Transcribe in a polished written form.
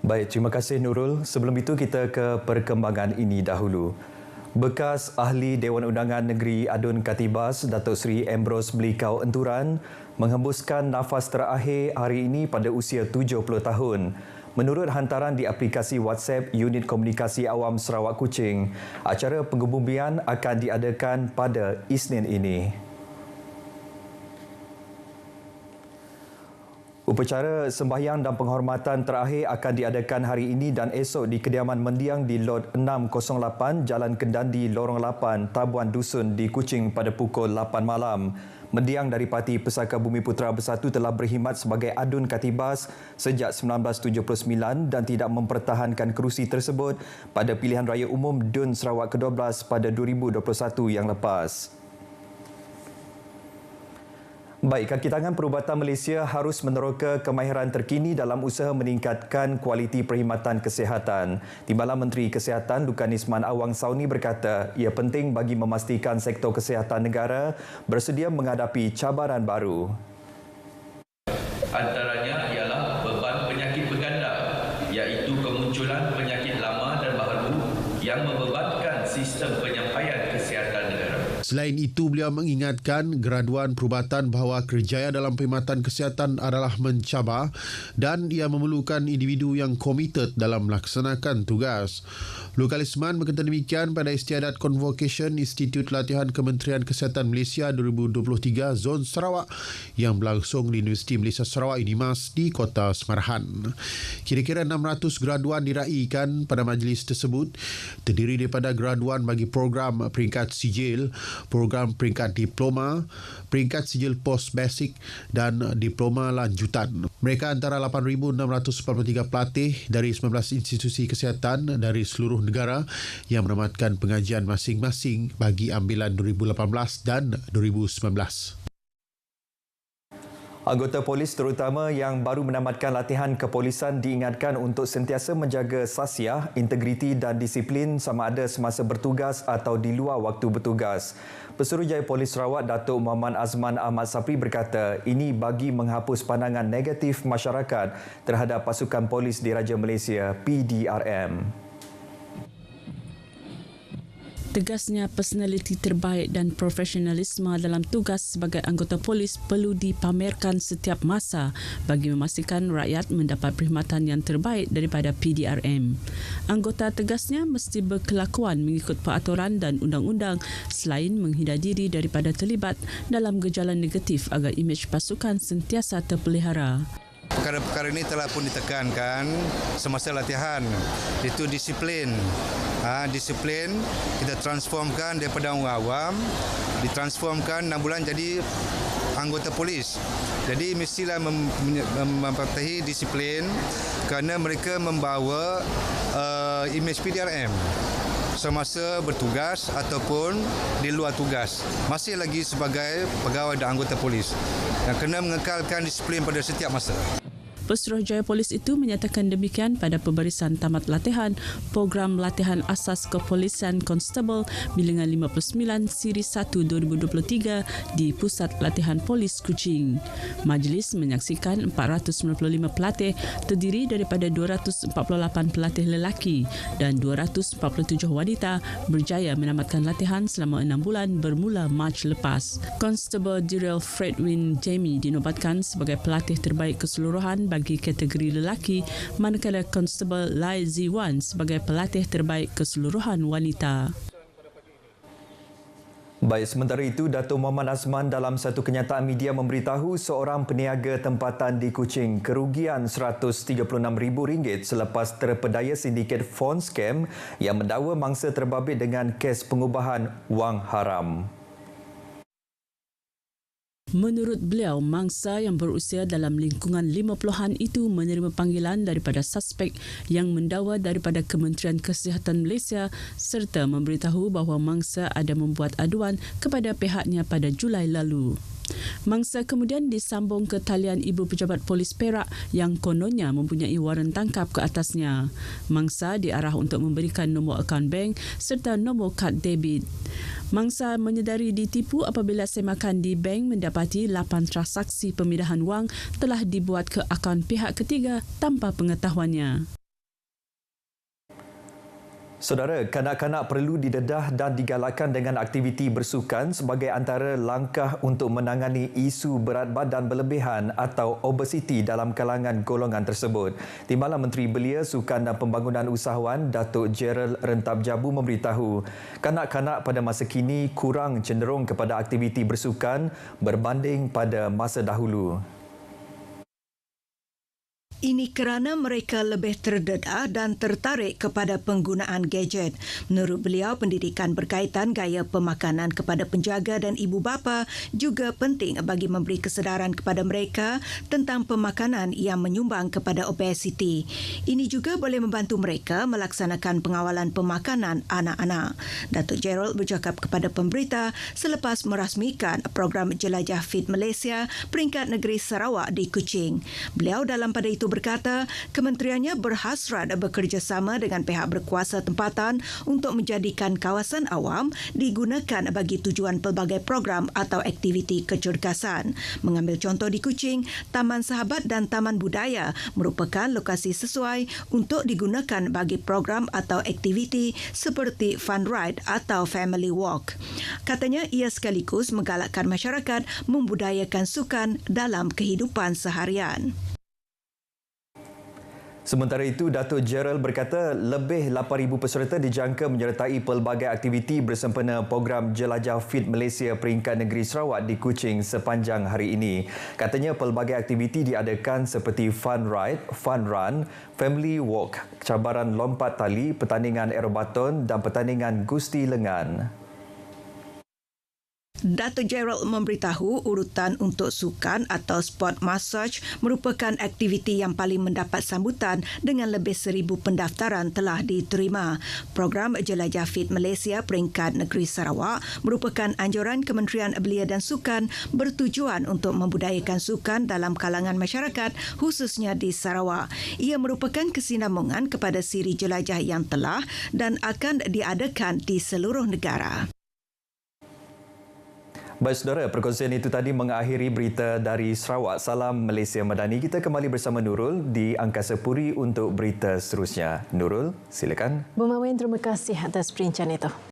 Baik, terima kasih Nurul. Sebelum itu kita ke perkembangan ini dahulu. Bekas Ahli Dewan Undangan Negeri Adun Katibas, Datuk Seri Ambrose Blikau Enturan, menghembuskan nafas terakhir hari ini pada usia 70 tahun. Menurut hantaran di aplikasi WhatsApp Unit Komunikasi Awam Sarawak Kuching, acara pengebumian akan diadakan pada Isnin ini. Upacara sembahyang dan penghormatan terakhir akan diadakan hari ini dan esok di kediaman mendiang di Lot 608 Jalan Kendandi, Lorong 8, Tabuan Dusun di Kuching pada pukul 8 malam. Mendiang dari Parti Pesaka Bumi Putera Bersatu telah berkhidmat sebagai Adun Katibas sejak 1979 dan tidak mempertahankan kerusi tersebut pada pilihan raya umum DUN Sarawak ke-12 pada 2021 yang lepas. Baik, kaki tangan perubatan Malaysia harus meneroka kemahiran terkini dalam usaha meningkatkan kualiti perkhidmatan kesihatan. Timbalan Menteri Kesihatan Lukan Isman Awang Sauni berkata, ia penting bagi memastikan sektor kesihatan negara bersedia menghadapi cabaran baru. Antaranya ialah beban penyakit berganda, iaitu kemunculan penyakit lama dan baru yang membebankan sistem penyampaian kesihatan negara. Selain itu, beliau mengingatkan graduan perubatan bahawa kerjaya dalam perkhidmatan kesihatan adalah mencabar dan ia memerlukan individu yang komited dalam melaksanakan tugas. Lukan Isman berkata demikian pada Istiadat Convocation Institut Latihan Kementerian Kesihatan Malaysia 2023 Zon Sarawak yang berlangsung di Universiti Malaysia Sarawak UNIMAS di Kota Semarahan. Kira-kira 600 graduan diraikan pada majlis tersebut, terdiri daripada graduan bagi program peringkat sijil, program peringkat diploma, peringkat sijil post basic dan diploma lanjutan. Mereka antara 8,643 pelatih dari 19 institusi kesihatan dari seluruh negara yang menamatkan pengajian masing-masing bagi ambilan 2018 dan 2019. Anggota polis terutama yang baru menamatkan latihan kepolisan diingatkan untuk sentiasa menjaga sasiah, integriti dan disiplin sama ada semasa bertugas atau di luar waktu bertugas. Pesuruhjaya Polis Sarawak Datuk Muhammad Azman Ahmad Sapri berkata ini bagi menghapus pandangan negatif masyarakat terhadap pasukan polis Diraja Malaysia PDRM. Tegasnya, personaliti terbaik dan profesionalisme dalam tugas sebagai anggota polis perlu dipamerkan setiap masa bagi memastikan rakyat mendapat perkhidmatan yang terbaik daripada PDRM. Anggota tegasnya mesti berkelakuan mengikut peraturan dan undang-undang selain menghindar diri daripada terlibat dalam gejala negatif agar imej pasukan sentiasa terpelihara. Perkara-perkara ini telah pun ditekankan semasa latihan, iaitu disiplin. Disiplin kita transformkan daripada orang awam, ditransformkan 6 bulan jadi anggota polis. Jadi mestilah memperhatikan disiplin kerana mereka membawa imej PDRM semasa bertugas ataupun di luar tugas. Masih lagi sebagai pegawai dan anggota polis yang kena mengekalkan disiplin pada setiap masa. Pesuruhjaya Polis itu menyatakan demikian pada pemberisan tamat latihan program latihan asas kepolisian Konstable Bilangan 59 Siri 1 2023 di Pusat Latihan Polis Kuching. Majlis menyaksikan 495 pelatih terdiri daripada 248 pelatih lelaki dan 247 wanita berjaya menamatkan latihan selama 6 bulan bermula Mac lepas. Constable Daryl Fredwin Jamie dinobatkan sebagai pelatih terbaik keseluruhan bagi kategori lelaki, manakala Constable Lai Ziwan sebagai pelatih terbaik keseluruhan wanita. Baik, sementara itu, Datuk Muhammad Azman dalam satu kenyataan media memberitahu seorang peniaga tempatan di Kuching kerugian RM136,000 selepas terpedaya sindiket phone scam yang mendakwa mangsa terbabit dengan kes pengubahan wang haram. Menurut beliau, mangsa yang berusia dalam lingkungan 50-an itu menerima panggilan daripada suspek yang mendakwa daripada Kementerian Kesihatan Malaysia serta memberitahu bahawa mangsa ada membuat aduan kepada pihaknya pada Julai lalu. Mangsa kemudian disambung ke talian Ibu Pejabat Polis Perak yang kononnya mempunyai waran tangkap ke atasnya. Mangsa diarah untuk memberikan nombor akaun bank serta nombor kad debit. Mangsa menyedari ditipu apabila semakan di bank mendapati 8 transaksi pemindahan wang telah dibuat ke akaun pihak ketiga tanpa pengetahuannya. Saudara, kanak-kanak perlu didedah dan digalakkan dengan aktiviti bersukan sebagai antara langkah untuk menangani isu berat badan berlebihan atau obesiti dalam kalangan golongan tersebut. Timbalan Menteri Belia, Sukan dan Pembangunan Usahawan Datuk Gerald Rentab Jabu memberitahu, kanak-kanak pada masa kini kurang cenderung kepada aktiviti bersukan berbanding pada masa dahulu. Ini kerana mereka lebih terdedah dan tertarik kepada penggunaan gadget. Menurut beliau, pendidikan berkaitan gaya pemakanan kepada penjaga dan ibu bapa juga penting bagi memberi kesedaran kepada mereka tentang pemakanan yang menyumbang kepada obesiti. Ini juga boleh membantu mereka melaksanakan pengawalan pemakanan anak-anak. Datuk Gerald bercakap kepada pemberita selepas merasmikan program Jelajah Fit Malaysia peringkat negeri Sarawak di Kuching. Beliau dalam pada itu berkata kementeriannya berhasrat bekerjasama dengan pihak berkuasa tempatan untuk menjadikan kawasan awam digunakan bagi tujuan pelbagai program atau aktiviti kecergasan. Mengambil contoh di Kuching, Taman Sahabat dan Taman Budaya merupakan lokasi sesuai untuk digunakan bagi program atau aktiviti seperti fun ride atau family walk. Katanya ia sekaligus menggalakkan masyarakat membudayakan sukan dalam kehidupan seharian. Sementara itu, Datuk Gerald berkata lebih 8,000 peserta dijangka menyertai pelbagai aktiviti bersempena program Jelajah Fit Malaysia peringkat negeri Sarawak di Kuching sepanjang hari ini. Katanya pelbagai aktiviti diadakan seperti fun ride, fun run, family walk, cabaran lompat tali, pertandingan aerobaton dan pertandingan gusti lengan. Datuk Gerald memberitahu urutan untuk sukan atau sport massage merupakan aktiviti yang paling mendapat sambutan dengan lebih 1,000 pendaftaran telah diterima. Program Jelajah Fit Malaysia peringkat negeri Sarawak merupakan anjuran Kementerian Belia dan Sukan bertujuan untuk membudayakan sukan dalam kalangan masyarakat khususnya di Sarawak. Ia merupakan kesinambungan kepada siri jelajah yang telah dan akan diadakan di seluruh negara. Baik saudara, perkongsian itu tadi mengakhiri berita dari Sarawak. Salam Malaysia Madani. Kita kembali bersama Nurul di Angkasa Puri untuk berita seterusnya. Nurul, silakan. Bumawen, terima kasih atas perincangan itu.